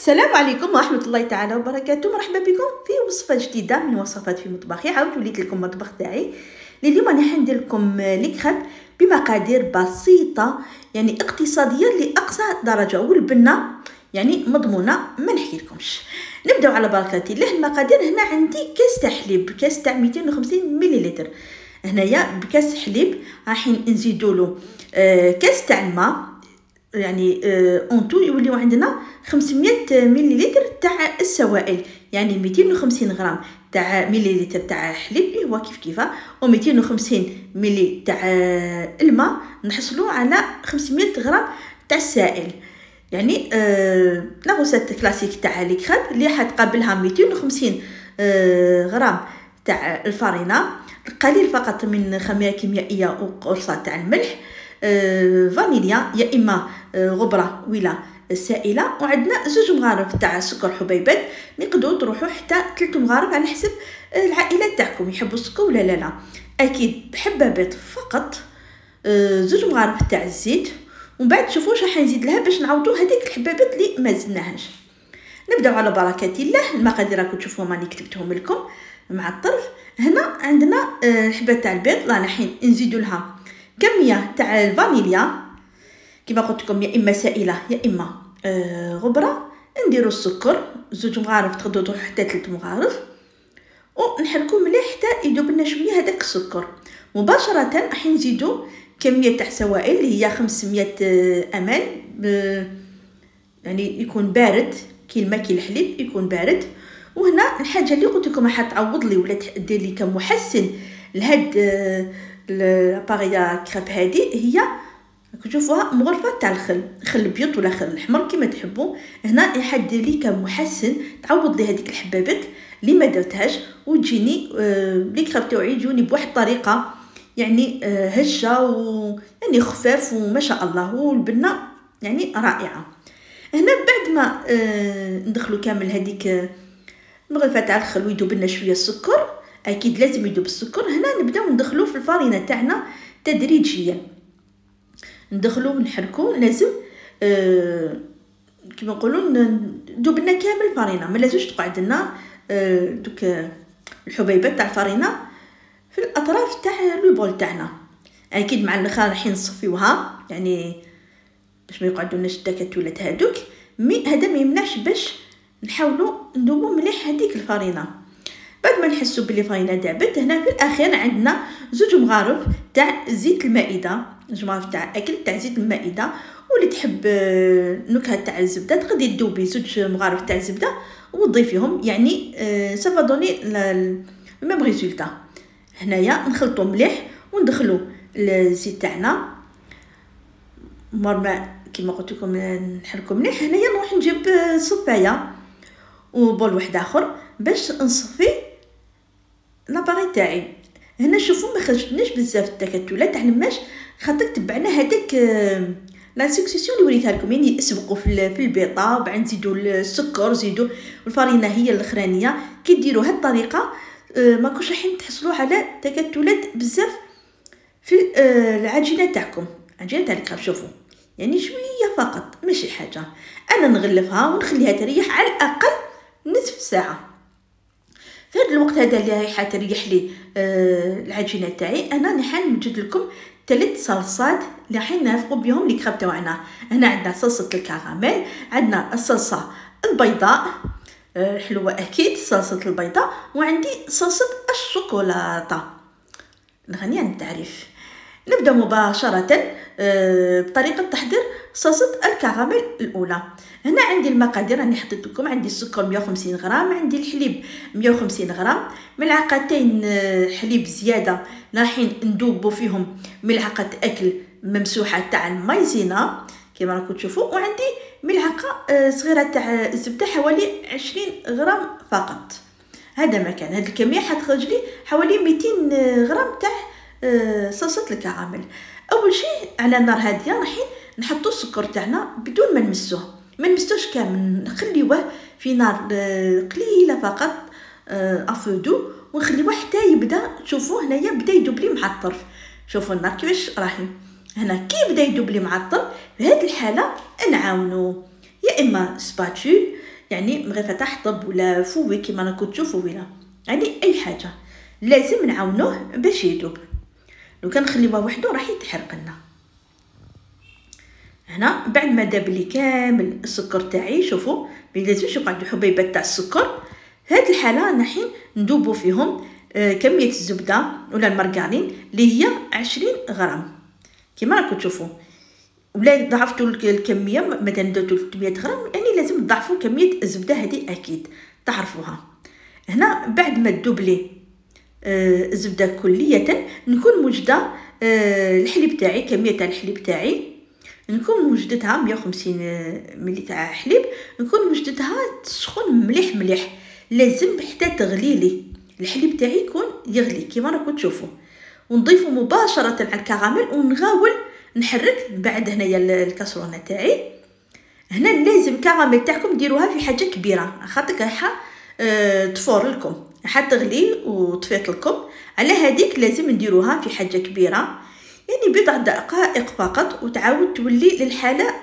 السلام عليكم ورحمة الله تعالى وبركاته. مرحبا بكم في وصفة جديدة من وصفات في مطبخي. عاودت وليت لكم المطبخ تاعي اليوم. انا حندير لكم لي كريب بمقادير بسيطة يعني اقتصادية لأقصى درجة، والبنة يعني مضمونة ما نحكي لكمش. نبداو على بركة الله. المقادير هنا عندي كاس تاع حليب، كاس تاع 250 مليلتر. هنايا بكاس حليب راح نزيدوا له كاس تاع الماء، يعني اونتو يوليو عندنا 500 مليلتر تاع السوائل، يعني 250 غرام تاع مليلتر تاع حليب هو كيف و250 ملي تاع الماء نحصلوا على 500 غرام تاع السائل. يعني لا غوسات كلاسيك تاع لي كريب اللي حتقابلها 250 غرام تاع الفارينه، قليل فقط من خميره كيميائيه وقرصه تاع الملح، فانيليا يا اما غبره ولا سائله، وعندنا 2 مغارف تاع سكر حبيبات. نقدروا تروحوا حتى 3 مغارف على حسب العائله تاعكم يحبوا السكر ولا لا. اكيد بحبه بيض فقط، 2 مغارف تاع الزيت، ومن بعد شوفوا واش راح نزيد لها باش نعوضوا هذيك الحبابات اللي ما زدناهاش. نبداو على بركه الله. المقادير راكم تشوفوهم راني كتبتهم لكم مع الطرف. هنا عندنا الحبات تاع البيض، رانا حين نزيدوا لها كميه تاع الفانيليا كما قلت لكم، يا اما سائله يا اما غبره. نديروا السكر 2 مغارف، تقدروا تروحوا حتى 3 مغارف، ونحركوا مليح حتى يذوب لنا شويه هذاك السكر. مباشره راح نزيدوا كميه تاع سوائل اللي هي 500 ml، يعني يكون بارد كي الماء كي الحليب يكون بارد. وهنا الحاجه اللي قلت لكم راح تعوض لي ولا دير لي كمحسن لهاد الاباريا كريب هذه، هي تشوفوها مغرفه تاع الخل، خل ابيض ولا خل احمر كما تحبوا. هنا يحدد لي كمحسن تعوض لي هذيك الحبابات اللي ما درتهاش، وتجيني لي كريب تاعي يجوني بواحد الطريقه يعني هشه ويعني خفاف وما شاء الله، والبنه يعني رائعه. هنا بعد ما ندخلوا كامل هذيك المغرفه تاع الخل ويذوب لنا شويه السكر، اكيد لازم يذوب السكر. هنا نبداو ندخلوا في الفارينه تاعنا تدريجيا، ندخلوا ونحركوا. لازم كما نقولوا ندوب لنا كامل الفارينه، ما لازمش تقعد لنا دوك الحبيبات تاع الفارينه في الاطراف تاع لو بول تاعنا. اكيد مع الاخر راح نصفيوها يعني باش ما يقعدولناش التكتلات هذوك، مي هذا ما يمنعش باش نحاولوا ندوبوا مليح هذيك الفارينه. بعد ما نحسوا بلي الفارينه دابت، هنا في الاخير عندنا 2 مغارف تاع زيت المائده، 2 مغارف تاع اكل تاع زيت المائده. واللي تحب نكهه تاع الزبده تقدري تذوبي 2 مغارف تاع الزبده وتضيفيهم، يعني سافا دوني ميم ريزولتا. هنايا نخلطوا مليح وندخلوا الزيت تاعنا مرمى كما قلت لكم نحركوا مليح. هنايا نروح نجيب صفايه وبول واحد اخر باش نصفي لاباري تاعي. هنا شوفوا ما خرجتناش بزاف التكتلات، علماش خاطر تبعنا هذاك لا سكسيسيون اللي وريتها لكم، يعني اسبقوا في البيضه وبعد نزيدوا السكر، زيدوا الفارينه هي الاخرانيه. كي ديروا هاد الطريقه ما كوش راح تحصلوا على تكتلات بزاف في العجينه تاعكم، عجينه تاع الكريب. شوفوا يعني شويه فقط ماشي حاجه. انا نغلفها ونخليها تريح على الاقل نصف ساعه. في هذا الوقت هذا اللي رايحه تريح لي العجينه تاعي، انا نحن نوجد لكم 3 صلصات اللي راح نافقوا بهم لي كريب تاعنا. هنا عندنا صلصه الكراميل، عندنا الصلصه البيضاء حلوه اكيد صلصه البيضاء، وعندي صلصه الشوكولاته الغنيه عن التعريف. نبدا مباشره بطريقه تحضير صلصه الكراميل الاولى. هنا عندي المقادير راني حطيت لكم. عندي السكر 150 غرام، عندي الحليب 150 غرام، ملعقتين حليب زياده راح ندوبوا فيهم ملعقه اكل ممسوحه تاع المايزينا كما راكم تشوفوا، وعندي ملعقه صغيره تاع الزبده حوالي 20 غرام فقط. هذا مكان هذه الكميه حتخرج لي حوالي 200 غرام تاع صلصه الكراميل. اول شيء على نار هاديه راح نحطوا السكر تاعنا بدون ما نمسوه، ما نمسوش كامل، نخليوه في نار قليله فقط افودو، ونخليوه حتى يبدا. شوفوا هنايا بدا يذوب لي مع الطرف، شوفوا النار كيفاش راهي. هنا كي بدا يذوب لي مع الطرف، في هذه الحاله نعاونو يا اما سباتول يعني مغيفه تاع حطب ولا فوي كيما راكم تشوفوا ولا يعني اي حاجه لازم نعاونوه باش يذوب. لو كان نخليوه وحده راح يتحرق لنا. هنا بعد ما داب لي كامل السكر تاعي شوفوا لازمش يقعدوا حبيبات تاع السكر. في هذه الحاله نحين ندوبوا فيهم كميه الزبده ولا المارغرين اللي هي 20 غرام كيما راكم تشوفوا. ولا ضعفتوا الكميه مثلا درتوا 300 غرام يعني لازم تضاعفوا كميه الزبده هذه اكيد تعرفوها. هنا بعد ما تذوب لي الزبده كليه نكون موجده الحليب تاعي. كميه تاع الحليب تاعي نكون وجدتها 150 ملي تاع حليب نكون وجدتها تسخن مليح مليح. لازم حتى تغلي لي الحليب تاعي يكون يغلي كيما راكم تشوفوا. ونضيفه مباشره على الكراميل ونغاول نحرك. بعد هنايا الكاسرونه تاعي هنا لازم الكراميل تاعكم ديروها في حاجه كبيره خاطر راح تفور لكم حتغلي وطفيت لكم. على هذيك لازم نديروها في حاجه كبيره يعني بضع دقائق فقط وتعاود تولي للحاله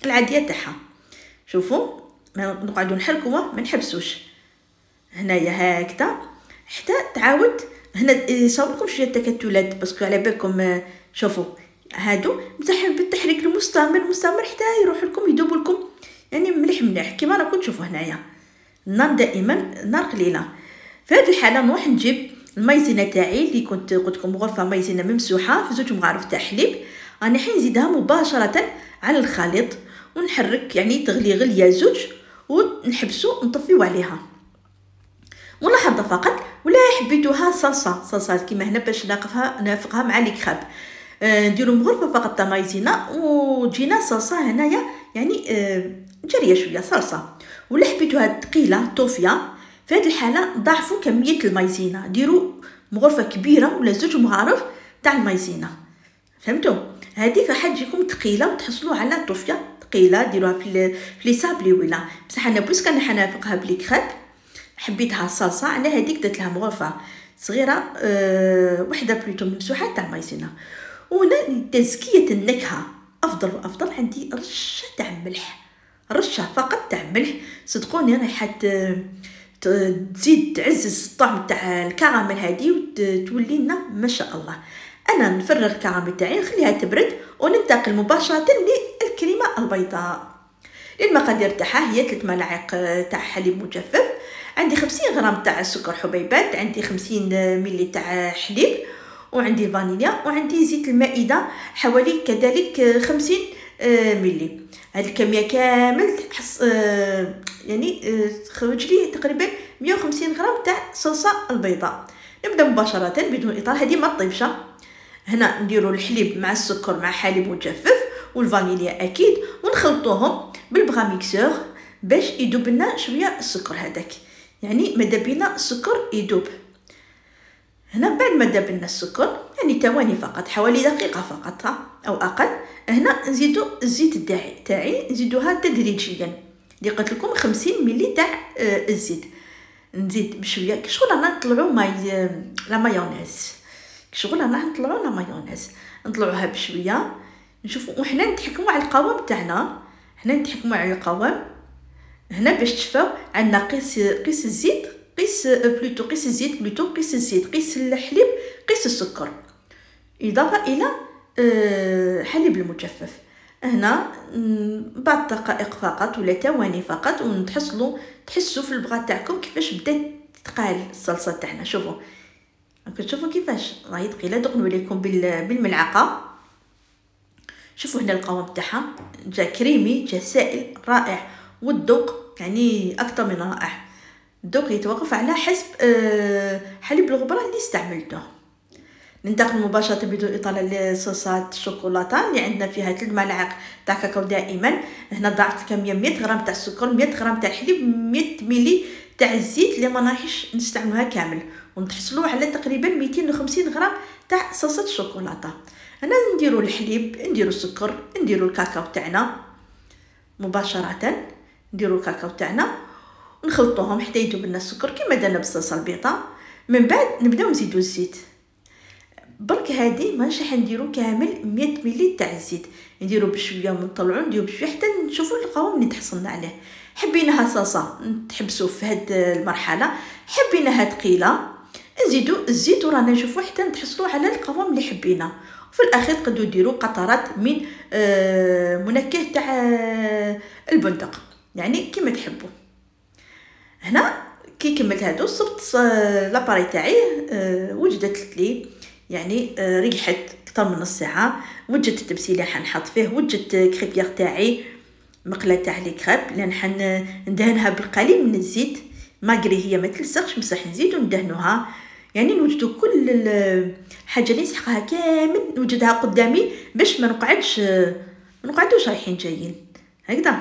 العاديه تاعها. شوفوا ما نقعدوا نحركوها ما نحبسوش. هنايا هكذا حتى تعاود. هنا يصوركم شويه تكتلات باسكو على بالكم شوفوا هادو بصح بالتحريك المستمر حتى يروح لكم يذوب لكم يعني مليح مليح كيما راكم تشوفوا. هنايا النار دائما نار قليله. في هذه الحاله نروح نجيب المايزينه تاعي اللي كنت قلت لكم غرفه مايزينه ممسوحه في 2 مغارف تاع حليب. انا الحين نزيدها مباشره على الخليط ونحرك يعني تغلي غليه زوج ونحبسو نطفيو عليها. ملاحظه فقط ولا حبيتوها صلصه كيما هنا باش نافقها مع الكراب نديرو مغرفه فقط تاع مايزينه وجينا صلصه هنايا يعني جاريه شويه صلصه. ولا حبيتوها ثقيله طوفيه في هذه الحاله ضاعفوا كميه المايزينه ديروا مغرفه كبيره ولا 2 مغارف تاع المايزينه. فهمتوا هذيك راح تجيكم ثقيله وتحصلوا على طوفيه ثقيله ديروها في لي صابلي ولا بصح انا بوس كان حنافقها بالكراب حبيتها صلصه على هذيك درت لها مغرفه صغيره وحده بلوتو ممسوحه تاع المايزينه. وهنا تزكيه النكهه افضل وافضل عندي رشه تاع ملح رشه فقط تاع ملح. صدقوني راح تزيد تعزز الطعم تاع الكراميل هذه وتولي لنا ما شاء الله. انا نفرغ الكراميل تاعي نخليها تبرد وننتقل مباشره للكريمه البيضاء. المقادير تاعها هي 3 ملاعق تاع حليب مجفف، عندي 50 غرام تاع سكر حبيبات، عندي 50 ملي تاع حليب، وعندي فانيليا، وعندي زيت المائده حوالي كذلك 50 ملي. هذه الكميه كامل يعني خرج لي تقريبا 150 غرام تاع صلصه البيضاء. نبدا مباشره بدون اطاله، هذه ما تطيبش. هنا نديروا الحليب مع السكر مع حليب مجفف والفانيليا اكيد، ونخلطوهم بالبغا ميكسور باش يذوب لنا شويه السكر هذاك، يعني ماذا بينا السكر يذوب. هنا بعد ما ذاب لنا السكر يعني ثواني فقط، حوالي دقيقه فقط او اقل، هنا نزيدوا الزيت تاعي نزيدوها تدريجيا. اللي قلت لكم 50 ملي تاع الزيت، نزيد بشويه كشغل رانا نطلعوا لا مايونيز، كشغل رانا نطلعوا لا مايونيز، نطلعوها بشويه نشوفوا. وحنا نتحكموا على القوام تاعنا، حنا نتحكموا على القوام. هنا باش تشفاو عندنا قيس الزيت، قيس الزيت، قيس الحليب، قيس السكر، اضافه الى حليب المجفف. هنا بعد دقائق فقط ولا ثواني فقط تحسوا في البغا تاعكم كيفاش بدات تقال الصلصه تاعنا. شوفوا كتشوفوا كيفاش راهي ثقيله. دوك نوريكم بالملعقه. شوفوا هنا القوام تاعها جا كريمي، جا سائل رائع، والذوق يعني اكثر من رائع. الذوق يتوقف على حسب حليب الغبره اللي استعملته. ننتقل مباشره بدون اطاله لصوصات الشوكولاته اللي عندنا فيها 3 ملاعق تاع كاكاو دائما. هنا ضاعفت الكميه 100 غرام تاع السكر، 100 غرام تاع الحليب، 100 ملي تاع الزيت اللي ما رايحش نستعملوها كامل، ونحصلوا على تقريبا 250 غرام تاع صوصات الشوكولاته. هنا نديروا الحليب، نديروا السكر، نديروا الكاكاو تاعنا مباشره، نديروا الكاكاو تاعنا ونخلطوهم حتى يذوب لنا السكر كما درنا بالصلصه البيضاء. من بعد نبداو نزيدوا الزيت. برك هذه ماشي حنديرو كامل 100 ملي تاع الزيت، نديرو بشويه ونطلعو، نديرو بشويه حتى نشوفوا القوام اللي تحصلنا عليه. حبيناها صاصه تحبسوا في هاد المرحله، حبيناها ثقيله نزيدوا الزيت ورانا نشوفوا حتى نتحصلوا على القوام اللي حبينا. وفي الاخير تقدروا ديروا قطرات من منكه تاع البندق، يعني كما تحبوا. هنا كي كملت هادو صبت لاباري تاعي، وجدت لي يعني ريحت اكثر من نص ساعه. وجدت التبسيله اللي حنحط فيه، وجدت كريبيير تاعي مقله تاع لي كريب لان ندهنها بالقليل من الزيت، ماغري هي ما تلصقش بصح نزيدو ندهنوها. يعني نوجدو كل الحاجه اللي نسحقها كامل نوجدها قدامي باش ما نقعدوش رايحين جايين هكذا.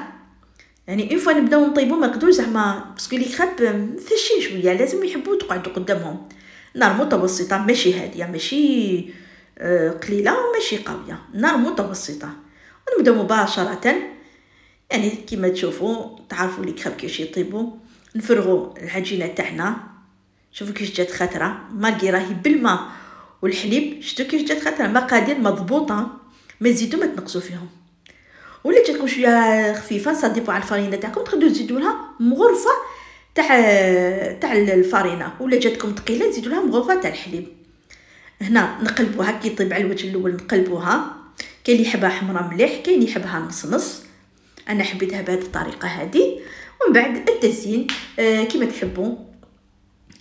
يعني اون فوا نبداو نطيبو ما نقدروش زعما باسكو لي كريب مفشين شويه، لازم يحبوا تقعدوا قدامهم. نار متوسطه ماشي هاديه، ماشي قليله وماشي قويه، نار متوسطه. ونبداو مباشره يعني كيما تشوفوا تعرفوا لي كريب كيفاش يطيبوا. نفرغوا العجينه تاعنا، شوفوا كيفاش جات خطره مالغي راهي بالماء والحليب، شفتوا كيفاش جات خطره، مقادير مضبوطه، ما تزيدوا ما تنقصوا فيهم. ولا جاتكم شويه خفيفه صديبوا على الفرينه تاعكم تقدروا تزيدوا لها مغرفه تاع الفرينه، ولا جاتكم ثقيله تزيدوا لها مغرفه تاع الحليب. هنا نقلبوها كي يطيب على الوجه الاول، نقلبوها. كاين اللي يحبها حمراء مليح، كاين اللي يحبها نص نص، انا حبيتها بهذه الطريقه هذه. ومن بعد التزيين كيما تحبوا.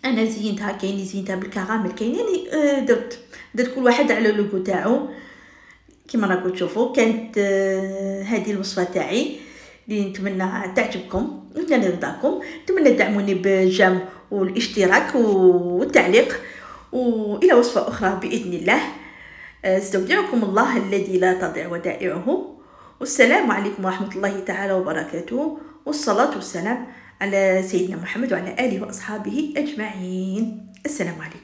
انا زينتها، كاين اللي زينتها بالكراميل، كاين يعني درت كل واحد على اللوغو تاعو كيما راكم تشوفوا. كانت هذه الوصفه تاعي اللي نتمنى تعجبكم ونتمنى رضاكم. نتمنى تدعموني بالجيم والاشتراك والتعليق، والى وصفه اخرى باذن الله. استودعكم الله الذي لا تضيع ودائعه، والسلام عليكم ورحمه الله تعالى وبركاته، والصلاه والسلام على سيدنا محمد وعلى اله واصحابه اجمعين. السلام عليكم.